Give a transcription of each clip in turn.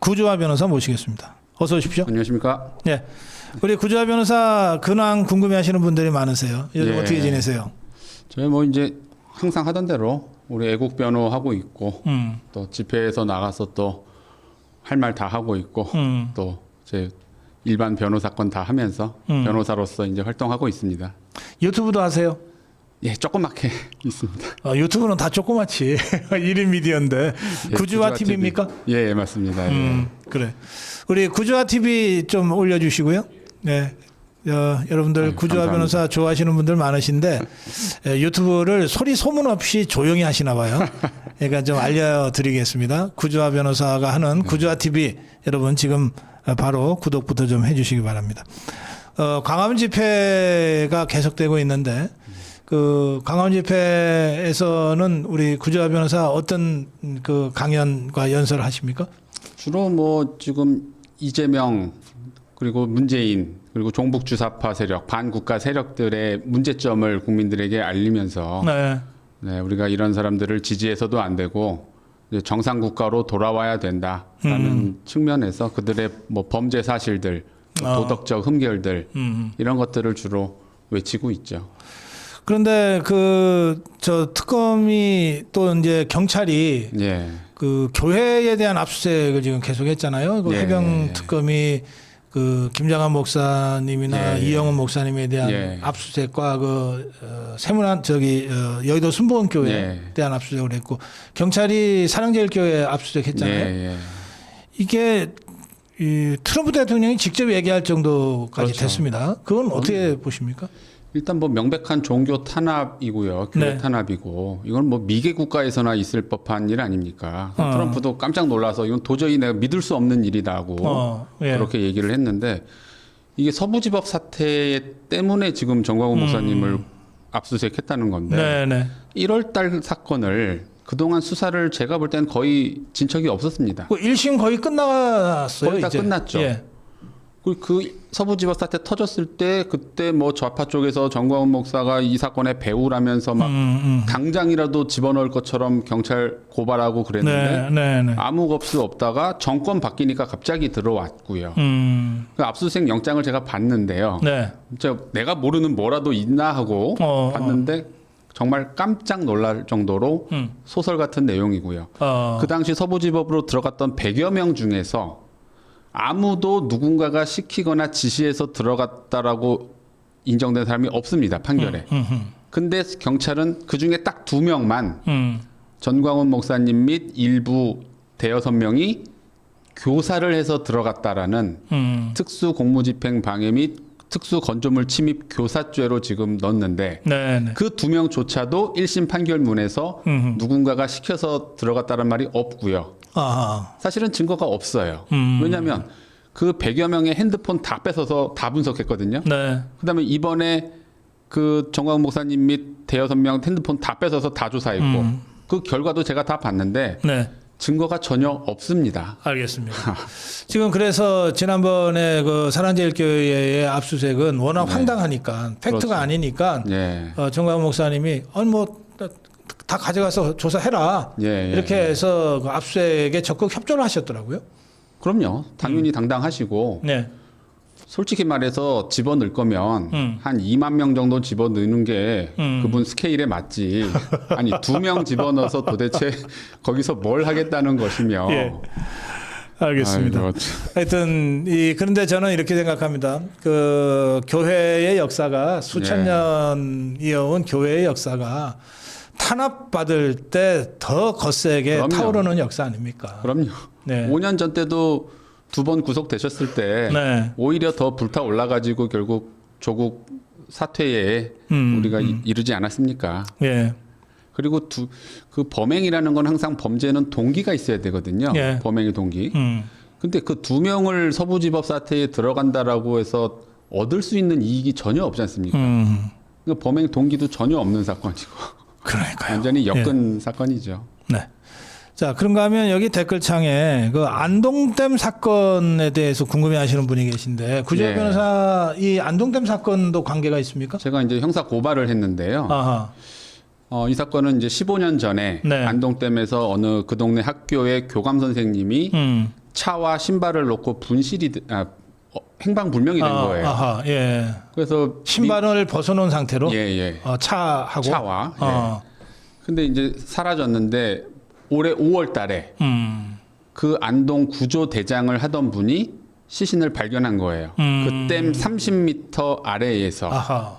구주화 변호사 모시겠습니다. 어서 오십시오. 안녕하십니까? 예. 우리 구주화 변호사 근황 궁금해하시는 분들이 많으세요. 요즘 예. 어떻게 지내세요? 저희 뭐 이제 항상 하던 대로 우리 애국 변호 하고 있고 또 집회에서 나가서 또 할 말 다 하고 있고 또 제 일반 변호 사건 다 하면서 변호사로서 이제 활동하고 있습니다. 유튜브도 하세요? 예, 조그맣게 있습니다. 유튜브는 다 조그맣지. 1인 미디어인데. 예, 구주화 TV입니까? 예, 맞습니다. 예. 그래. 우리 구주화 TV 좀 올려주시고요. 네. 여러분들 아유, 구주화 감사합니다. 변호사 좋아하시는 분들 많으신데 유튜브를 소리 소문 없이 조용히 하시나 봐요. 그러니까 좀 알려드리겠습니다. 구주화 변호사가 하는 구주화 TV 여러분 지금 바로 구독부터 좀 해주시기 바랍니다. 광화문 집회가 계속되고 있는데 그 광화문 집회에서는 우리 구주화 변호사 어떤 그 강연과 연설을 하십니까? 주로 뭐 지금 이재명 그리고 문재인 그리고 종북 주사파 세력 반국가 세력들의 문제점을 국민들에게 알리면서 네. 네, 우리가 이런 사람들을 지지해서도 안 되고 이제 정상 국가로 돌아와야 된다라는 측면에서 그들의 뭐 범죄 사실들, 도덕적 흠결들 이런 것들을 주로 외치고 있죠. 그런데 그 저 특검이 또 이제 경찰이 예, 그 교회에 대한 압수수색을 지금 계속했잖아요. 그 예, 해병 예. 특검이 그 김장한 목사님이나 예, 예. 이영훈 목사님에 대한 예. 압수수색과 그 세문안 여의도 순복음교회에 예. 대한 압수수색을 했고 경찰이 사랑제일교회 압수수색했잖아요. 예, 예. 이게 이 트럼프 대통령이 직접 얘기할 정도까지 그렇죠. 됐습니다. 그건 어떻게 보십니까? 일단 뭐 명백한 종교 탄압이고요, 교회 네. 탄압이고 이건 뭐 미개 국가에서나 있을 법한 일 아닙니까? 트럼프도 깜짝 놀라서 이건 도저히 내가 믿을 수 없는 일이다고 예. 그렇게 얘기를 했는데 이게 서부지법 사태 때문에 지금 정광훈 목사님을 압수수색했다는 건데 네네. 1월달 사건을 그동안 수사를 제가 볼 땐 거의 진척이 없었습니다. 그 1심 거의 끝났어요. 거의 다 이제. 끝났죠. 예. 그 서부지법 사태 터졌을 때 그때 뭐 좌파 쪽에서 정광훈 목사가 이 사건의 배우라면서 막 당장이라도 집어넣을 것처럼 경찰 고발하고 그랬는데 네. 아무 겁수 없다가 정권 바뀌니까 갑자기 들어왔고요. 그 압수수색 영장을 제가 봤는데요. 네. 진짜 내가 모르는 뭐라도 있나 하고 봤는데 정말 깜짝 놀랄 정도로 소설 같은 내용이고요. 그 당시 서부지법으로 들어갔던 100여 명 중에서 아무도 누군가가 시키거나 지시해서 들어갔다라고 인정된 사람이 없습니다. 판결에. 근데 경찰은 그중에 딱 2명만 전광훈 목사님 및 일부 대여섯 명이 교사를 해서 들어갔다라는 특수 공무집행 방해 및 특수 건조물 침입 교사죄로 지금 넣었는데 네네. 그 2명조차도 1심 판결문에서 누군가가 시켜서 들어갔다는 말이 없고요. 아하. 사실은 증거가 없어요. 왜냐하면 그 100여 명의 핸드폰 다 뺏어서 다 분석했거든요. 네. 그다음에 이번에 그 정광훈 목사님 및 대여섯 명 핸드폰 다 뺏어서 다 조사했고 그 결과도 제가 다 봤는데 네. 증거가 전혀 없습니다. 알겠습니다. 지금 그래서 지난번에 그 사랑제일교회의 압수수색은 워낙 황당하니까 팩트가 그렇죠. 아니니까 예. 정광훈 목사님이 아니 뭐 다 가져가서 조사해라 예, 이렇게 해서 그 압수수색에 적극 협조를 하셨더라고요. 그럼요. 당연히 당당하시고 네. 솔직히 말해서 집어넣을 거면 한 2만 명 정도 집어넣는 게 그분 스케일에 맞지. 아니 2명 집어넣어서 도대체 거기서 뭘 하겠다는 것이며. 예. 알겠습니다. 아이고, 하여튼 그런데 저는 이렇게 생각합니다. 그 교회의 역사가 수천 년 이어온 교회의 역사가 탄압받을 때 더 거세게 그럼요. 타오르는 역사 아닙니까? 그럼요. 네. 5년 전 때도 2번 구속되셨을 때 네. 오히려 더 불타 올라가지고 결국 조국 사퇴에 우리가 이르지 않았습니까? 예. 그리고 그 범행이라는 건 항상 범죄는 동기가 있어야 되거든요. 예. 범행의 동기. 근데 그 2명을 서부지법 사태에 들어간다라고 해서 얻을 수 있는 이익이 전혀 없지 않습니까? 그러니까 범행 동기도 전혀 없는 사건이고 그러니까요. 완전히 엮은 사건이죠. 네. 자, 그런가 하면 여기 댓글창에 그 안동댐 사건에 대해서 궁금해하시는 분이 계신데 구주화 예. 변호사 이 안동댐 사건도 관계가 있습니까? 제가 이제 형사 고발을 했는데요. 아하. 이 사건은 이제 15년 전에 네. 안동댐에서 어느 그 동네 학교의 교감 선생님이 차와 신발을 놓고 행방불명이 된 거예요. 아하, 예. 그래서 신발을 벗어놓은 상태로 예. 차하고 차와. 예. 근데 이제 사라졌는데 올해 5월 달에 그 안동 구조대장을 하던 분이 시신을 발견한 거예요. 그 댐 30m 아래에서 아하.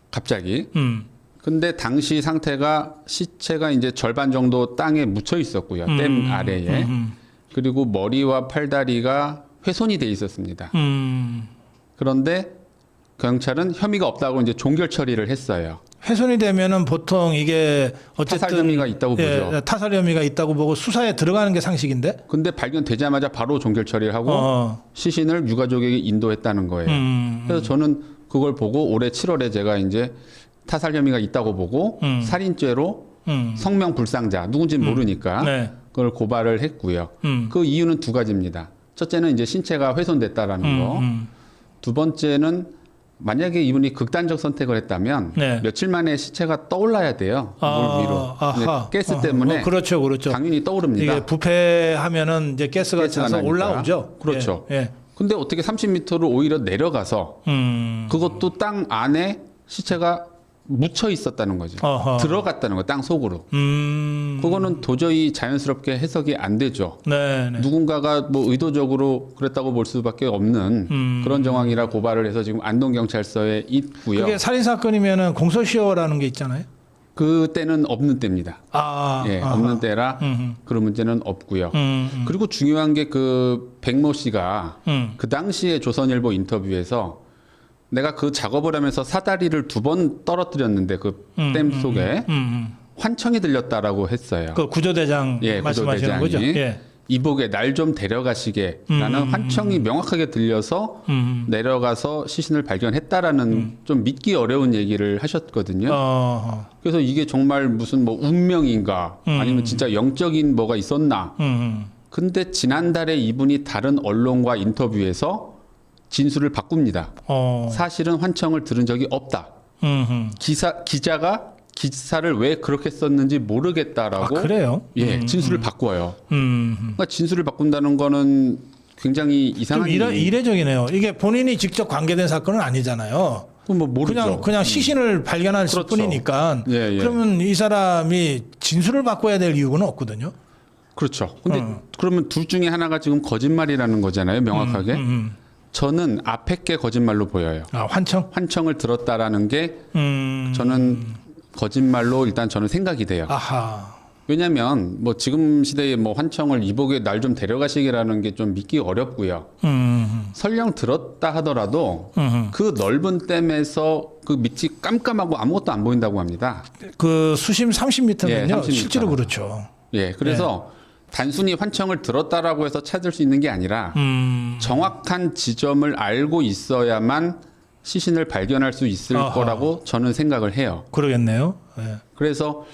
갑자기. 근데 당시 상태가 시체가 이제 절반 정도 땅에 묻혀 있었고요. 댐 아래에. 그리고 머리와 팔다리가 훼손이 돼 있었습니다. 그런데 경찰은 혐의가 없다고 이제 종결 처리를 했어요. 훼손이 되면은 보통 이게 어쨌든 타살 혐의가 있다고 보죠. 타살 혐의가 있다고 보고 수사에 들어가는 게 상식인데. 근데 발견되자마자 바로 종결 처리를 하고 시신을 유가족에게 인도했다는 거예요. 그래서 저는 그걸 보고 올해 7월에 제가 이제 타살 혐의가 있다고 보고 살인죄로 성명 불상자 누군지는 모르니까 네. 그걸 고발을 했고요. 그 이유는 두 가지입니다. 첫째는 이제 신체가 훼손됐다라는 거. 두 번째는 만약에 이분이 극단적 선택을 했다면 네. 며칠 만에 시체가 떠올라야 돼요. 물 위로. 가스 때문에 그렇죠. 당연히 떠오릅니다. 이게 부패하면은 이제 가스가 차서 나니까. 올라오죠. 그렇죠. 예. 근데 어떻게 30m를 오히려 내려가서 그것도 땅 안에 시체가 묻혀 있었다는 거죠. 들어갔다는 거, 땅 속으로. 그거는 도저히 자연스럽게 해석이 안 되죠. 네. 누군가가 뭐 의도적으로 그랬다고 볼 수밖에 없는 그런 정황이라 고발을 해서 지금 안동경찰서에 있고요. 그게 살인 사건이면은 공소시효라는 게 있잖아요. 그때는 없는 때입니다. 예, 없는 때라 그런 문제는 없고요. 그리고 중요한 게 그 백모 씨가 그 당시에 조선일보 인터뷰에서 내가 그 작업을 하면서 사다리를 2번 떨어뜨렸는데 그 댐 속에 환청이 들렸다라고 했어요. 그 구조대장 예, 말씀하시는 거죠. 예. 이복에 날 좀 데려가시게라는 환청이 명확하게 들려서 내려가서 시신을 발견했다라는 좀 믿기 어려운 얘기를 하셨거든요. 그래서 이게 정말 무슨 뭐 운명인가 아니면 진짜 영적인 뭐가 있었나. 근데 지난달에 이분이 다른 언론과 인터뷰에서 진술을 바꿉니다. 사실은 환청을 들은 적이 없다. 기자가 기사를 왜 그렇게 썼는지 모르겠다라고. 그래요? 예, 진술을 바꿔요. 그러니까 진술을 바꾼다는 거는 굉장히 이상한. 좀 이례적이네요. 이게 본인이 직접 관계된 사건은 아니잖아요. 뭐 모르죠. 그냥 시신을 발견할 그렇죠. 뿐이니까. 예. 그러면 이 사람이 진술을 바꿔야 될 이유는 없거든요. 그렇죠. 근데 그러면 둘 중에 하나가 지금 거짓말이라는 거잖아요. 명확하게. 저는 앞에 게 거짓말로 보여요. 환청? 환청을 들었다라는 게 저는 거짓말로 일단 저는 생각이 돼요. 아하. 왜냐하면 뭐 지금 시대에 뭐 환청을 이복에 날 좀 데려가시기라는 게 좀 믿기 어렵고요. 설령 들었다 하더라도 그 넓은 댐에서 그 밑이 깜깜하고 아무것도 안 보인다고 합니다. 그 수심 30m면요. 예, 30m. 실제로 그렇죠. 예, 그래서 단순히 환청을 들었다라고 해서 찾을 수 있는 게 아니라 정확한 지점을 알고 있어야만 시신을 발견할 수 있을 거라고 저는 생각을 해요. 그러겠네요. 예. 그래서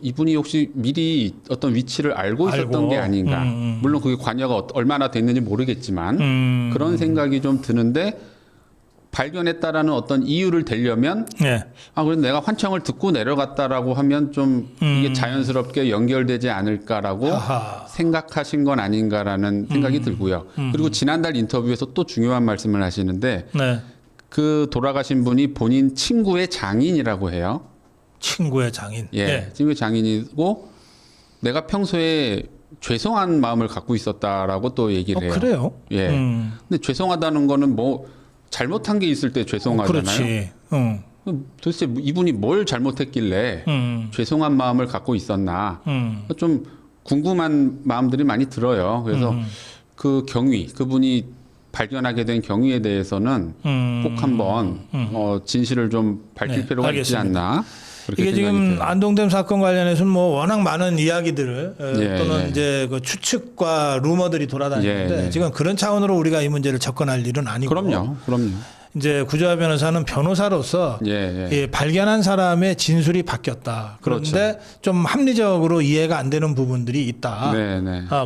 이분이 혹시 미리 어떤 위치를 알고 있었던 게 아닌가. 물론 그게 관여가 얼마나 됐는지 모르겠지만 그런 생각이 좀 드는데 발견했다라는 어떤 이유를 대려면 그래서 내가 환청을 듣고 내려갔다라고 하면 좀 이게 자연스럽게 연결되지 않을까라고 생각하신 건 아닌가라는 생각이 들고요. 그리고 지난달 인터뷰에서 또 중요한 말씀을 하시는데 그 돌아가신 분이 본인 친구의 장인이라고 해요. 친구의 장인. 예, 친구의 장인이고 내가 평소에 죄송한 마음을 갖고 있었다라고 또 얘기를 해요. 그래요? 예. 근데 죄송하다는 거는 뭐 잘못한 게 있을 때 죄송하잖아요. 그렇지. 도대체 이분이 뭘 잘못했길래 죄송한 마음을 갖고 있었나 좀 궁금한 마음들이 많이 들어요. 그래서 그 경위, 그분이 발견하게 된 경위에 대해서는 꼭 한번 진실을 좀 밝힐 필요가 있지 않나. 이게 지금 안동댐 사건 관련해서는 뭐 워낙 많은 이야기들 또는 이제 그 추측과 루머들이 돌아다니는데 지금 그런 차원으로 우리가 이 문제를 접근할 일은 아니고. 그럼요. 이제 구조화 변호사는 변호사로서 이 발견한 사람의 진술이 바뀌었다. 그런데 그렇죠. 좀 합리적으로 이해가 안 되는 부분들이 있다.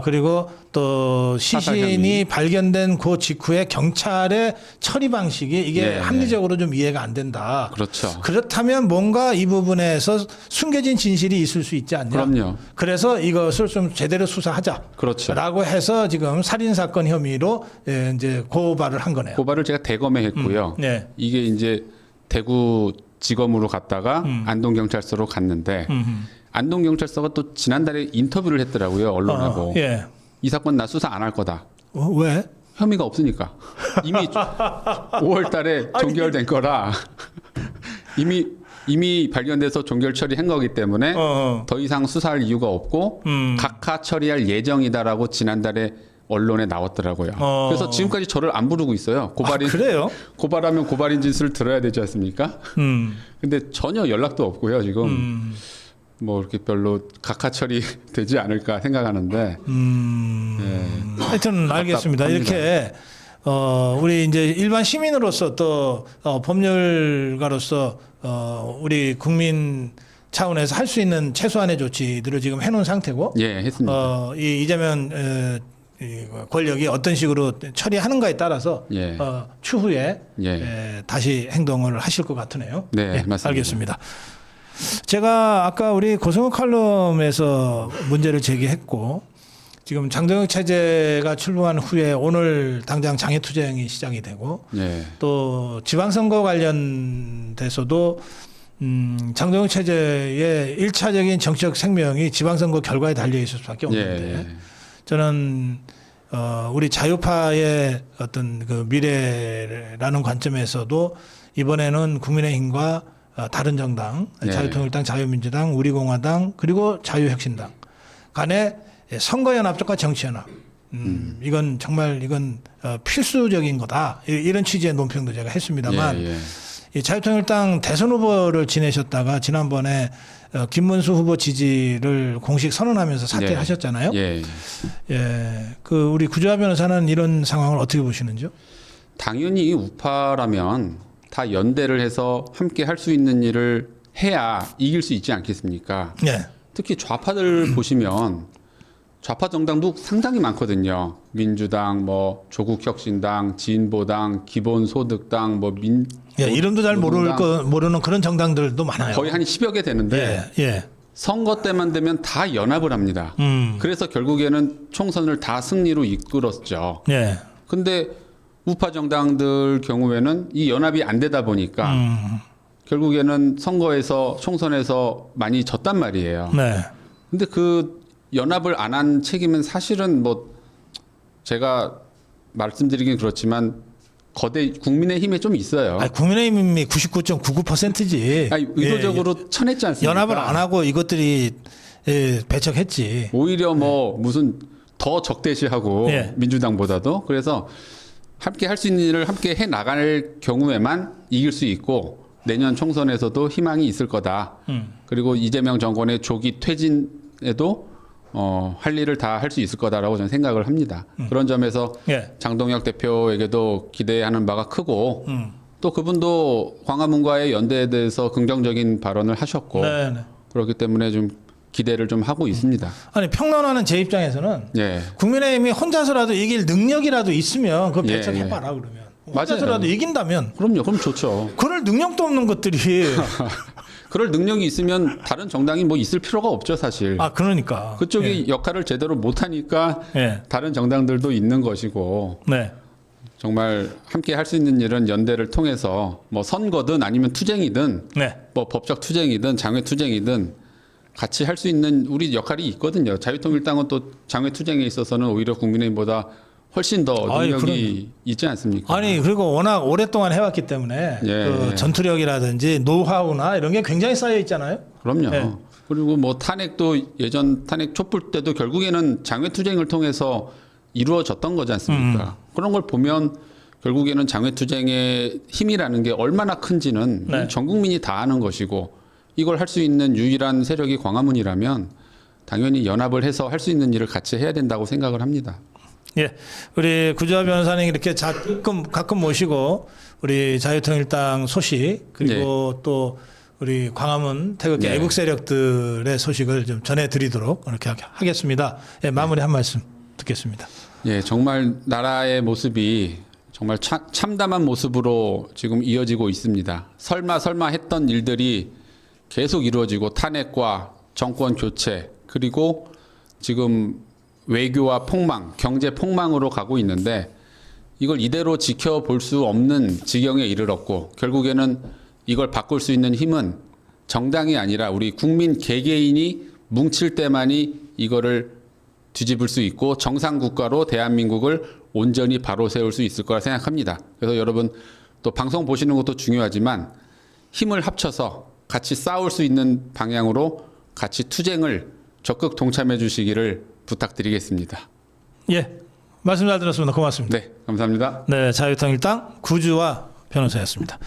그리고 또 시신이 발견된 그 직후에 경찰의 처리 방식이 이게 합리적으로 좀 이해가 안 된다. 그렇죠. 그렇다면 뭔가 이 부분에서 숨겨진 진실이 있을 수 있지 않냐. 그럼요. 그래서 이것을 좀 제대로 수사하자. 그렇죠. 라고 해서 지금 살인 사건 혐의로 이제 고발을 한 거네요. 고발을 제가 대검에 했고요. 이게 이제 대구 지검으로 갔다가 안동경찰서로 갔는데 안동경찰서가 또 지난달에 인터뷰를 했더라고요. 언론하고. 이 사건 나 수사 안 할 거다. 왜? 혐의가 없으니까. 이미 5월 달에 종결된 거라 이미 발견돼서 종결 처리한 거기 때문에 더 이상 수사할 이유가 없고 각하 처리할 예정이다라고 지난달에 언론에 나왔더라고요. 그래서 지금까지 저를 안 부르고 있어요. 그래요? 고발하면 고발인 짓을 들어야 되지 않습니까? 근데 전혀 연락도 없고요. 지금 뭐 이렇게 별로 각하 처리 되지 않을까 생각하는데. 하여튼 알겠습니다. 이렇게 우리 이제 일반 시민으로서 또 법률가로서 우리 국민 차원에서 할 수 있는 최소한의 조치들을 지금 해놓은 상태고. 했습니다. 이 이재명 권력이 어떤 식으로 처리하는가에 따라서 추후에 다시 행동을 하실 것 같으네요. 맞습니다. 알겠습니다. 제가 아까 우리 고성욱 칼럼에서 문제를 제기했고 지금 장동혁 체제가 출범한 후에 오늘 당장 장외투쟁이 시작이 되고 또 지방선거 관련돼서도 장동혁 체제의 1차적인 정치적 생명이 지방선거 결과에 달려 있을 수밖에 없는데 저는 우리 자유파의 어떤 그 미래라는 관점에서도 이번에는 국민의힘과 다른 정당, 자유통일당, 자유민주당, 우리공화당 그리고 자유혁신당 간의 선거연합과 정치연합 이건 정말 필수적인 거다 이런 취지의 논평도 제가 했습니다만 이 자유통일당 대선 후보를 지내셨다가 지난번에 김문수 후보 지지를 공식 선언하면서 사퇴하셨잖아요. 그 우리 구조화 변호사는 이런 상황을 어떻게 보시는지요? 당연히 우파라면 다 연대를 해서 함께 할 수 있는 일을 해야 이길 수 있지 않겠습니까? 특히 좌파들 보시면 좌파 정당도 상당히 많거든요. 민주당, 뭐 조국혁신당, 진보당, 기본소득당, 뭐 이름도 잘 모르는 그런 정당들도 많아요. 거의 한 10여 개 되는데 선거 때만 되면 다 연합을 합니다. 그래서 결국에는 총선을 다 승리로 이끌었죠. 근데 우파 정당들 경우에는 이 연합이 안 되다 보니까 결국에는 선거에서 총선에서 많이 졌단 말이에요. 근데 그 연합을 안 한 책임은 사실은 뭐 제가 말씀드리긴 그렇지만 거대 국민의힘에 좀 있어요. 국민의힘이 99.99%지. 의도적으로 쳐냈지 않습니까? 연합을 안 하고 이것들이 배척했지. 오히려 뭐 무슨 더 적대시하고 민주당보다도. 그래서 함께 할 수 있는 일을 함께 해 나갈 경우에만 이길 수 있고 내년 총선에서도 희망이 있을 거다. 그리고 이재명 정권의 조기 퇴진에도 할 일을 다 할 수 있을 거다라고 저는 생각을 합니다. 그런 점에서 장동혁 대표에게도 기대하는 바가 크고 또 그분도 광화문과의 연대에 대해서 긍정적인 발언을 하셨고 그렇기 때문에 좀 기대를 좀 하고 있습니다. 아니 평론하는 제 입장에서는 국민의힘이 혼자서라도 이길 능력이라도 있으면 그거 배척해봐라 그러면. 혼자서라도 이긴다면. 그럼요. 그럼 좋죠. 그럴 능력도 없는 것들이. 그럴 능력이 있으면 다른 정당이 뭐 있을 필요가 없죠, 사실. 그러니까. 그쪽이 역할을 제대로 못하니까 다른 정당들도 있는 것이고. 정말 함께 할 수 있는 일은 연대를 통해서 뭐 선거든 아니면 투쟁이든 뭐 법적 투쟁이든 장외 투쟁이든 같이 할 수 있는 우리 역할이 있거든요. 자유통일당은 또 장외 투쟁에 있어서는 오히려 국민의힘보다 훨씬 더 능력이 있지 않습니까? 그리고 워낙 오랫동안 해왔기 때문에 그 전투력이라든지 노하우나 이런 게 굉장히 쌓여 있잖아요. 그럼요. 그리고 뭐 탄핵도 예전 탄핵 촛불 때도 결국에는 장외 투쟁을 통해서 이루어졌던 거지 않습니까? 그런 걸 보면 결국에는 장외 투쟁의 힘이라는 게 얼마나 큰지는 전 국민이 다 아는 것이고 이걸 할 수 있는 유일한 세력이 광화문이라면 당연히 연합을 해서 할 수 있는 일을 같이 해야 된다고 생각을 합니다. 예, 우리 구주화 변호사님 이렇게 가끔 모시고 우리 자유통일당 소식 그리고 또 우리 광화문 태극기 애국 세력들의 소식을 좀 전해드리도록 이렇게 하겠습니다. 예, 마무리 한 말씀 듣겠습니다. 예, 정말 나라의 모습이 정말 참담한 모습으로 지금 이어지고 있습니다. 설마 했던 일들이 계속 이루어지고 탄핵과 정권 교체 그리고 지금 외교와 폭망, 경제 폭망으로 가고 있는데 이걸 이대로 지켜볼 수 없는 지경에 이르렀고 결국에는 이걸 바꿀 수 있는 힘은 정당이 아니라 우리 국민 개개인이 뭉칠 때만이 이거를 뒤집을 수 있고 정상국가로 대한민국을 온전히 바로 세울 수 있을 거라 생각합니다. 그래서 여러분 또 방송 보시는 것도 중요하지만 힘을 합쳐서 같이 싸울 수 있는 방향으로 같이 투쟁을 적극 동참해 주시기를 부탁드리겠습니다. 예, 말씀 잘 들었습니다. 고맙습니다. 네, 감사합니다. 네, 자유통일당 구주화 변호사였습니다.